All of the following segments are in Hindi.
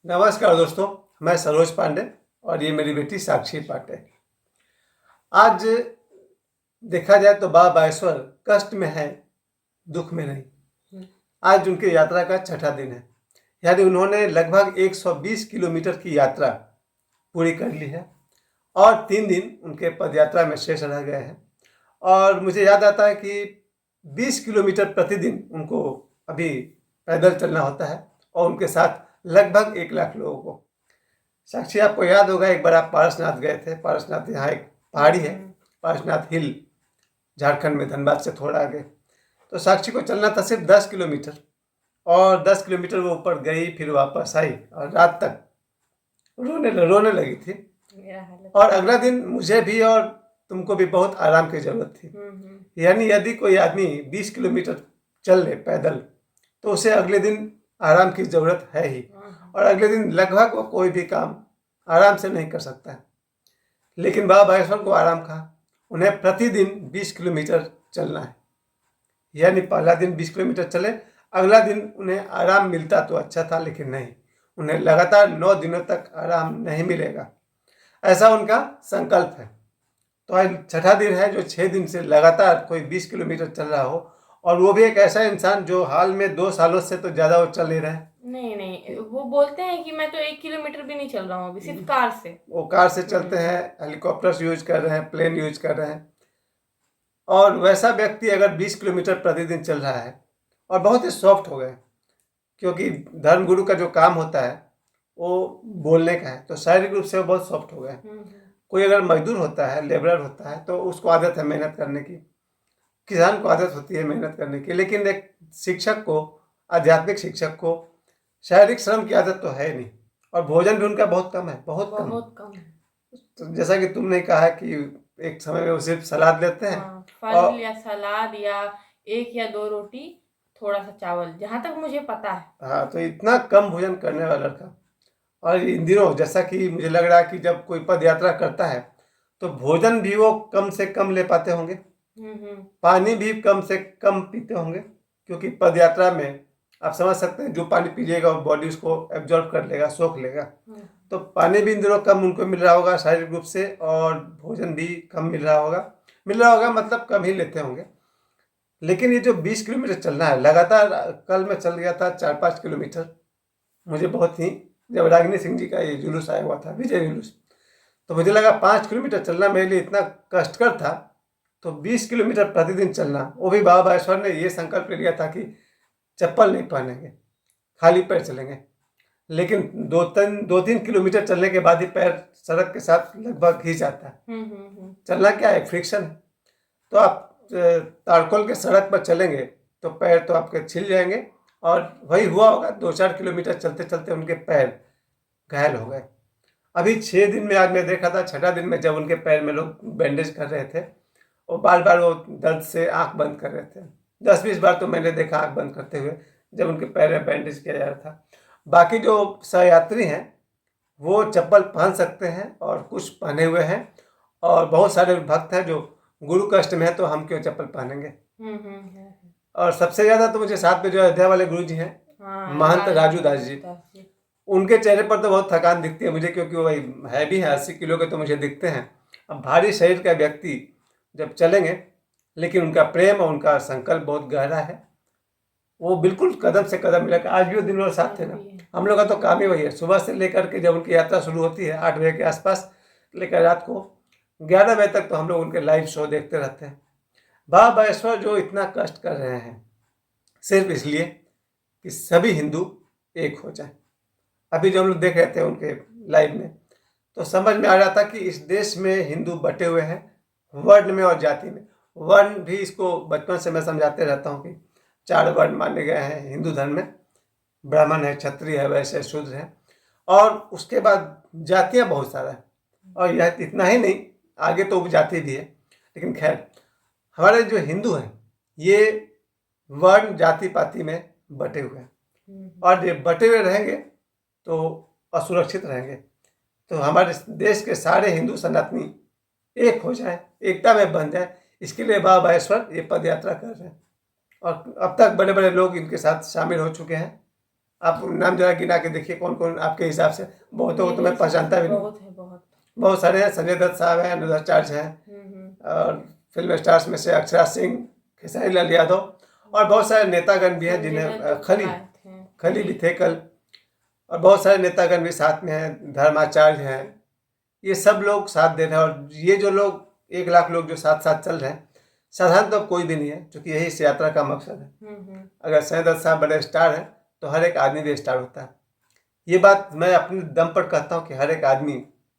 नमस्कार दोस्तों, मैं सरोज पांडे और ये मेरी बेटी साक्षी पांडे। आज देखा जाए तो बाबा बागेश्वर कष्ट में है, दुख में नहीं। आज उनकी यात्रा का छठा दिन है, यानी उन्होंने लगभग 120 किलोमीटर की यात्रा पूरी कर ली है और 3 दिन उनके पदयात्रा में शेष रह गए हैं। और मुझे याद आता है कि 20 किलोमीटर प्रतिदिन उनको अभी पैदल चलना होता है और उनके साथ लगभग 1 लाख लोगों को। साक्षी, आपको याद होगा एक बार आप पारसनाथ गए थे। पारसनाथ यहाँ एक पहाड़ी है, पारसनाथ हिल, झारखंड में, धनबाद से थोड़ा आगे। तो साक्षी को चलना था सिर्फ 10 किलोमीटर और 10 किलोमीटर वो ऊपर गई, फिर वापस आई और रात तक रोने लगी थी। और अगला दिन मुझे भी और तुमको भी बहुत आराम की जरूरत थी। यानी यदि कोई आदमी 20 किलोमीटर चल ले पैदल तो उसे अगले दिन आराम की जरूरत है ही, और अगले दिन लगभग वो कोई भी काम आराम से नहीं कर सकता है। लेकिन बाबा बागेश्वर को आराम कहाँ, उन्हें प्रतिदिन 20 किलोमीटर चलना है। यानी पहला दिन 20 किलोमीटर चले, अगला दिन उन्हें आराम मिलता तो अच्छा था, लेकिन नहीं, उन्हें लगातार 9 दिनों तक आराम नहीं मिलेगा, ऐसा उनका संकल्प है। तो आज छठा दिन है जो 6 दिन से लगातार कोई 20 किलोमीटर चल रहा हो, और वो भी एक ऐसा इंसान जो हाल में 2 सालों से तो ज़्यादा वो चल नहीं रहे हैं। नहीं, वो बोलते हैं कि मैं तो 1 किलोमीटर भी नहीं चल रहा हूँ अभी, सिर्फ कार से। वो कार से चलते हैं, हेलीकॉप्टर्स यूज कर रहे हैं, प्लेन यूज कर रहे हैं। और वैसा व्यक्ति अगर 20 किलोमीटर प्रतिदिन चल रहा है और बहुत ही सॉफ्ट हो गए, क्योंकि धर्मगुरु का जो काम होता है वो बोलने का है, तो शारीरिक रूप से वो बहुत सॉफ्ट हो गए। कोई अगर मजदूर होता है, लेबरर होता है, तो उसको आदत है मेहनत करने की, किसान को आदत होती है मेहनत करने की, लेकिन एक शिक्षक को, आध्यात्मिक शिक्षक को शारीरिक श्रम की आदत तो है नहीं, और भोजन भी उनका बहुत कम है, बहुत कम है। तो जैसा कि तुमने कहा है कि एक समय में वो सिर्फ सलाद लेते हैं, फल या सलाद या 1 या 2 रोटी, थोड़ा सा चावल, जहाँ तक मुझे पता है। हाँ, तो इतना कम भोजन करने वाला लड़का। और इन दिनों जैसा कि मुझे लग रहा है कि जब कोई पद यात्रा करता है तो भोजन भी वो कम से कम ले पाते होंगे, पानी भी कम से कम पीते होंगे, क्योंकि पद यात्रा में आप समझ सकते हैं जो पानी पीजिएगा वो बॉडी उसको एब्जॉर्ब कर लेगा, सोख लेगा। तो पानी भी इन दिनों कम उनको मिल रहा होगा शारीरिक रूप से, और भोजन भी कम मिल रहा होगा, मतलब कम ही लेते होंगे। लेकिन ये जो 20 किलोमीटर चलना है लगातार, कल मैं चल गया था 4-5 किलोमीटर। मुझे बहुत ही, जब रागिनी सिंह जी का ये जुलूस आया हुआ था, विजय जुलूस, तो मुझे लगा 5 किलोमीटर चलना मेरे लिए इतना कष्टकर था, तो 20 किलोमीटर प्रतिदिन चलना, वो भी बाबा बागेश्वर ने ये संकल्प लिया था कि चप्पल नहीं पहनेंगे, खाली पैर चलेंगे। लेकिन 2-3 किलोमीटर चलने के बाद ही पैर सड़क के साथ लगभग घिस जाता है। चलना क्या है, फ्रिक्शन है। तो आप ताड़कोल के सड़क पर चलेंगे तो पैर तो आपके छिल जाएंगे, और वही हुआ होगा, 2-4 किलोमीटर चलते चलते उनके पैर घायल हो गए। अभी 6 दिन में, आज मैं देखा था छठा दिन में, जब उनके पैर में लोग बैंडेज कर रहे थे, और बार बार वो दर्द से आंख बंद कर रहे थे। 10-20 बार तो मैंने देखा आंख बंद करते हुए, जब उनके पैर में बैंडेज किया जा रहा था। बाकी जो सहयात्री हैं वो चप्पल पहन सकते हैं, और कुछ पहने हुए हैं, और बहुत सारे भक्त हैं जो गुरु कष्ट में है, तो हम क्यों चप्पल पहनेंगे। और सबसे ज्यादा तो मुझे साथ में जो अयोध्या वाले गुरु जी हैं, महंत राजू दास जी, उनके चेहरे पर तो बहुत थकान दिखती है मुझे, क्योंकि वो है भी है 80 किलो के, तो मुझे दिखते हैं। अब भारी शरीर का व्यक्ति जब चलेंगे, लेकिन उनका प्रेम और उनका संकल्प बहुत गहरा है, वो बिल्कुल कदम से कदम मिलाकर, आज भी वो दिन भर साथ थे ना। हम लोग का तो काम ही वही है, सुबह से लेकर के जब उनकी यात्रा शुरू होती है 8 बजे के आसपास, लेकर रात को 11 बजे तक, तो हम लोग उनके लाइव शो देखते रहते हैं। बाबा बागेश्वर जो इतना कष्ट कर रहे हैं सिर्फ इसलिए कि सभी हिंदू एक हो जाए। अभी जो हम लोग देख रहे थे उनके लाइव में, तो समझ में आ रहा था कि इस देश में हिंदू बटे हुए हैं, वर्ण में और जाति में। वर्ण भी, इसको बचपन से मैं समझाते रहता हूँ कि 4 वर्ण माने गए हैं हिंदू धर्म में, ब्राह्मण है, क्षत्रिय है, वैश्य, शूद्र है, और उसके बाद जातियाँ बहुत सारा है। और यह इतना ही नहीं, आगे तो उपजाति भी है। लेकिन खैर, हमारे जो हिंदू हैं ये वर्ण जाति पाति में बटे हुए हैं, और ये बटे हुए रहेंगे तो असुरक्षित रहेंगे। तो हमारे देश के सारे हिंदू सनातनी एक हो जाए, एकता में बन जाए, इसके लिए बाबा बागेश्वर ये पद यात्रा कर रहे हैं। और अब तक बड़े बड़े लोग इनके साथ शामिल हो चुके हैं, आप नाम जरा गिना के देखिए कौन कौन आपके हिसाब से। बहुतों को तो मैं पहचानता भी नहीं। बहुत है, बहुत। बहुत सारे हैं, संजय दत्त साहब हैं, अनुराग हैं, और फिल्म स्टार्स में से अक्षरा सिंह, खेसारी लाल यादव, और बहुत सारे नेतागण भी हैं जिन्हें खली भी थे कल, और बहुत सारे नेतागण भी साथ में हैं, धर्माचार्य हैं। ये सब लोग साथ दे रहे हैं, और ये जो लोग 1 लाख लोग जो साथ साथ चल रहे हैं, साधारण तो कोई भी नहीं है, क्योंकि यही इस यात्रा का मकसद है। अगर संजय दत्त साहब बड़े स्टार हैं तो हर एक आदमी भी स्टार होता है। ये बात मैं अपने दम पर कहता हूँ कि हर एक आदमी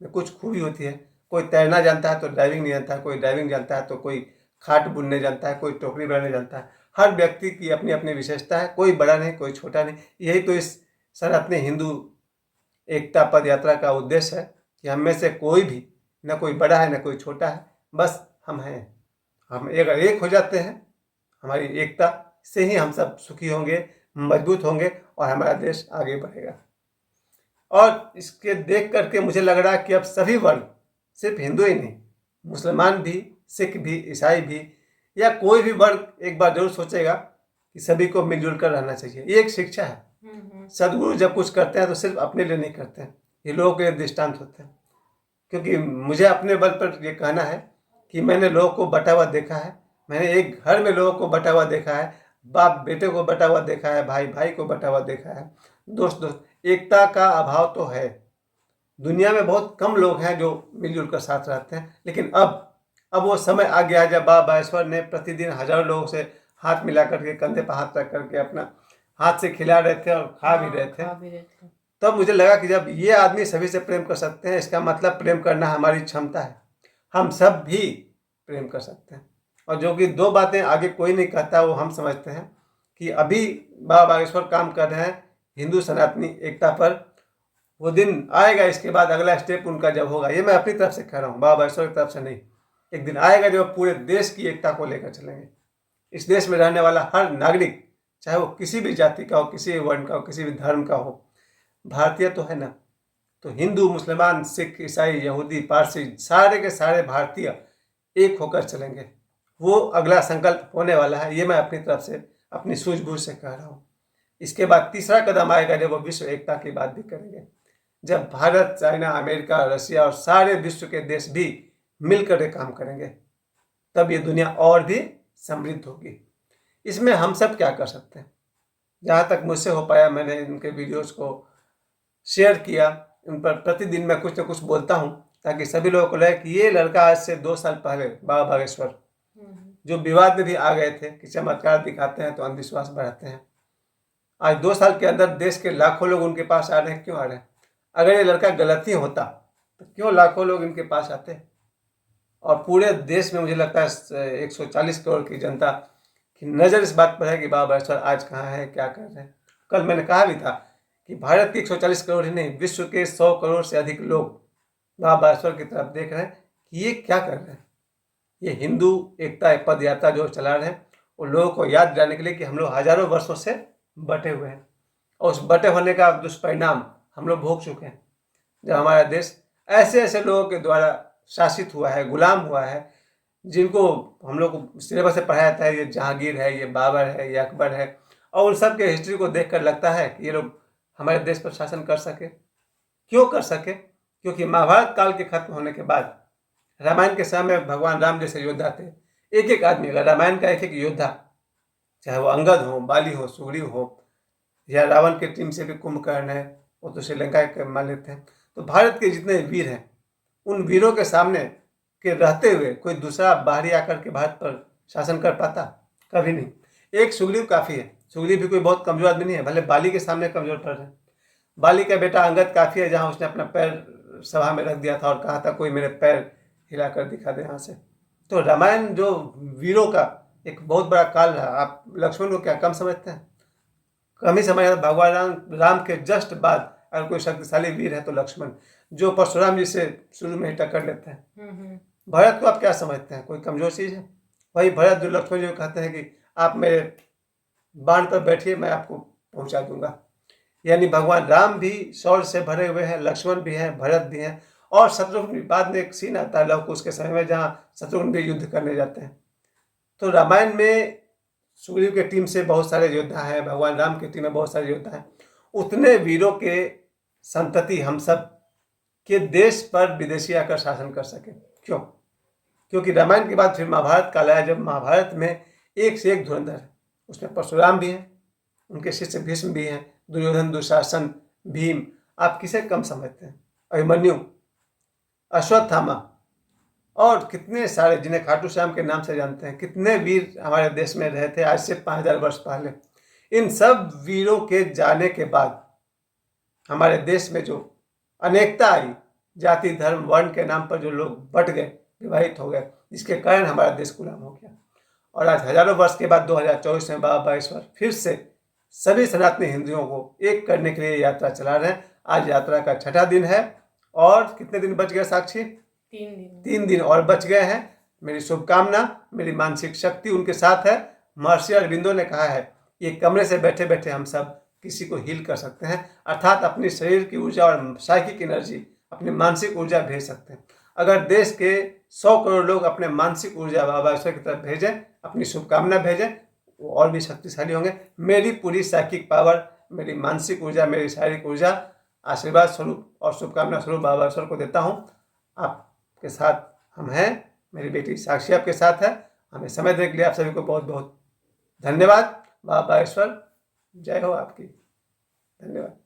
में कुछ खूबी होती है। कोई तैरना जानता है तो ड्राइविंग नहीं जानता है, कोई ड्राइविंग जानता है तो कोई खाट बुनने जानता है, कोई टोकरी बनाने जानता है। हर व्यक्ति की अपनी अपनी विशेषता है, कोई बड़ा नहीं, कोई छोटा नहीं। यही तो इस सनातनी हिंदू एकता पद यात्रा का उद्देश्य है कि हम में से कोई भी, न कोई बड़ा है न कोई छोटा है, बस हम हैं। हम अगर एक हो जाते हैं, हमारी एकता से ही हम सब सुखी होंगे, मजबूत होंगे, और हमारा देश आगे बढ़ेगा। और इसके देख करके मुझे लग रहा है कि अब सभी वर्ग, सिर्फ हिंदू ही नहीं, मुसलमान भी, सिख भी, ईसाई भी, या कोई भी वर्ग एक बार जरूर सोचेगा कि सभी को मिलजुल कर रहना चाहिए। ये एक शिक्षा है। सदगुरु जब कुछ करते हैं तो सिर्फ अपने लिए नहीं करते हैं, ये लोगों के लिए दृष्टांत होते हैं। क्योंकि मुझे अपने बल पर ये कहना है कि मैंने लोगों को बटा हुआ देखा है। मैंने एक घर में लोगों को बटा हुआ देखा है, बाप बेटे को बटा हुआ देखा है, भाई भाई को बटा हुआ देखा है, दोस्त। एकता का अभाव तो है। दुनिया में बहुत कम लोग हैं जो मिलजुल कर साथ रहते हैं। लेकिन अब वो समय आ गया है जब बाबा बागेश्वर ने प्रतिदिन हजारों लोगों से हाथ मिला करके, कंधे पर हाथ रख करके अपना हाथ से खिला रहे थे और खा भी रहे थे। तब मुझे लगा कि जब ये आदमी सभी से प्रेम कर सकते हैं, इसका मतलब प्रेम करना हमारी क्षमता है। हम सब भी प्रेम कर सकते हैं। और जो कि 2 बातें आगे कोई नहीं कहता, वो हम समझते हैं कि अभी बाबा बागेश्वर काम कर रहे हैं हिंदू सनातनी एकता पर। वो दिन आएगा, इसके बाद अगला स्टेप उनका जब होगा, ये मैं अपनी तरफ से कह रहा हूँ, बाबा बागेश्वर की तरफ से नहीं। एक दिन आएगा जब पूरे देश की एकता को लेकर चलेंगे। इस देश में रहने वाला हर नागरिक, चाहे वो किसी भी जाति का हो, किसी भी वर्ण का हो, किसी भी धर्म का हो, भारतीय तो है ना। तो हिंदू, मुसलमान, सिख, ईसाई, यहूदी, पारसी, सारे के सारे भारतीय एक होकर चलेंगे। वो अगला संकल्प होने वाला है। ये मैं अपनी तरफ से, अपनी सूझबूझ से कह रहा हूँ। इसके बाद तीसरा कदम आएगा जब वो विश्व एकता की बात भी करेंगे। जब भारत, चाइना, अमेरिका, रशिया और सारे विश्व के देश भी मिलकर के काम करेंगे, तब ये दुनिया और भी समृद्ध होगी। इसमें हम सब क्या कर सकते हैं? जहाँ तक मुझसे हो पाया, मैंने इनके वीडियोस को शेयर किया, उन पर प्रतिदिन मैं कुछ न कुछ बोलता हूँ, ताकि सभी लोगों को लगे कि ये लड़का आज से 2 साल पहले बाबा बागेश्वर, जो विवाद में भी आ गए थे कि चमत्कार दिखाते हैं तो अंधविश्वास बढ़ाते हैं, आज 2 साल के अंदर देश के लाखों लोग उनके पास आ रहे हैं। क्यों आ रहे हैं? अगर ये लड़का गलत ही होता तो क्यों लाखों लोग इनके पास आते? और पूरे देश में मुझे लगता है 140 करोड़ की जनता की नज़र इस बात पर है कि बाबा बागेश्वर आज कहाँ है, क्या कर रहे हैं। कल मैंने कहा भी था कि भारत के 140 करोड़ ही नहीं, विश्व के 100 करोड़ से अधिक लोग बाबा बागेश्वर की तरफ देख रहे हैं कि ये क्या कर रहे हैं। ये हिंदू एकता पद यात्रा जो चला रहे हैं, वो लोगों को याद दिलाने के लिए कि हम लोग हजारों वर्षों से बटे हुए हैं, और उस बटे होने का दुष्परिणाम हम लोग भोग चुके हैं। जब हमारा देश ऐसे ऐसे लोगों के द्वारा शासित हुआ है, गुलाम हुआ है, जिनको हम लोग को सिलेबस से पढ़ाया जाता है, ये जहांगीर है, ये बाबर है, ये अकबर है, और उन सब के हिस्ट्री को देखकर लगता है कि ये लोग हमारे देश पर शासन कर सके। क्यों कर सके? क्योंकि महाभारत काल के खत्म होने के बाद रामायण के समय में भगवान राम जैसे योद्धा थे। एक एक आदमी, अगर रामायण का एक एक योद्धा, चाहे वो अंगद हो, बाली हो, सुग्रीव हो, या रावण के टीम से भी कुंभकर्ण है, वो तो श्रीलंका के मान लेते हैं। तो भारत के जितने वीर हैं, उन वीरों के सामने के रहते हुए कोई दूसरा बाहरी आकर के भारत पर शासन कर पाता? कभी नहीं। एक सुग्रीव काफ़ी है। सुग्रीव भी कोई बहुत कमजोर आदमी नहीं है, भले बाली के सामने कमजोर पड़ रहे हैं। बाली का बेटा अंगद काफ़ी है, जहाँ उसने अपना पैर सभा में रख दिया था और कहा था कोई मेरे पैर हिला कर दिखा दे यहाँ से। तो रामायण जो वीरों का एक बहुत बड़ा काल रहा। आप लक्ष्मण को क्या कम समझते हैं? कम ही समझ। भगवान राम के जस्ट बाद अगर कोई शक्तिशाली वीर है तो लक्ष्मण, जो परशुराम जी से शुरू में ही टक्कर लेते हैं। भरत को आप क्या समझते हैं? कोई कमजोर चीज़ है? वही भरत जो लक्ष्मण जी को कहते हैं कि आप मेरे बाण पर बैठिए, मैं आपको पहुंचा दूंगा। यानी भगवान राम भी शौर्य से भरे हुए हैं, लक्ष्मण भी हैं, भरत भी हैं, और शत्रुघ्न। बाद में एक सीन आता है लव कुश के समय में, जहाँ शत्रुघ्न भी युद्ध करने जाते हैं। तो रामायण में सुग्रीव के टीम से बहुत सारे योद्धा हैं, भगवान राम की टीम में बहुत सारे योद्धा हैं। उतने वीरों के संतति हम सब के देश पर विदेशी आकर शासन कर सके। क्यों? क्योंकि रामायण के बाद फिर महाभारत काल आया, जब महाभारत में एक से एक धुरंधर है। उसमें परशुराम भी हैं, उनके शिष्य भीष्म भी हैं, दुर्योधन, दुशासन, भीम, आप किसे कम समझते हैं? अभिमन्यु, अश्वत्थामा और कितने सारे जिन्हें खाटू श्याम के नाम से जानते हैं, कितने वीर हमारे देश में रहे थे आज से 5000 वर्ष पहले। इन सब वीरों के जाने के बाद हमारे देश में जो अनेकता आई, जाति, धर्म, वर्ण के नाम पर जो लोग बट गए, विवाहित हो गए, जिसके कारण हमारा देश गुलाम हो गया। और आज हजारों वर्ष के बाद 2024 में बाबा बागेश्वर फिर से सभी सनातनी हिंदुओं को एक करने के लिए यात्रा चला रहे हैं। आज यात्रा का 6ठा दिन है और कितने दिन बच गए साक्षी? 3 दिन और बच गए हैं। मेरी शुभकामना, मेरी मानसिक शक्ति उनके साथ है। महर्षि अरविंदो ने कहा है, ये कमरे से बैठे बैठे हम सब किसी को हील कर सकते हैं, अर्थात अपनी शरीर की ऊर्जा और साइकिक एनर्जी, अपनी मानसिक ऊर्जा भेज सकते हैं। अगर देश के 100 करोड़ लोग अपने मानसिक ऊर्जा बाबा ईश्वर की तरफ भेजें, अपनी शुभकामना भेजें, वो और भी शक्तिशाली होंगे। मेरी पूरी साइकिक पावर, मेरी मानसिक ऊर्जा, मेरी शारीरिक ऊर्जा आशीर्वाद स्वरूप और शुभकामना स्वरूप बाबा ईश्वर को देता हूँ। आपके साथ हम हैं, मेरी बेटी साक्षी आपके साथ है। हमें समय देने के लिए आप सभी को बहुत बहुत धन्यवाद। बाबा ईश्वर जय हो आपकी। धन्यवाद।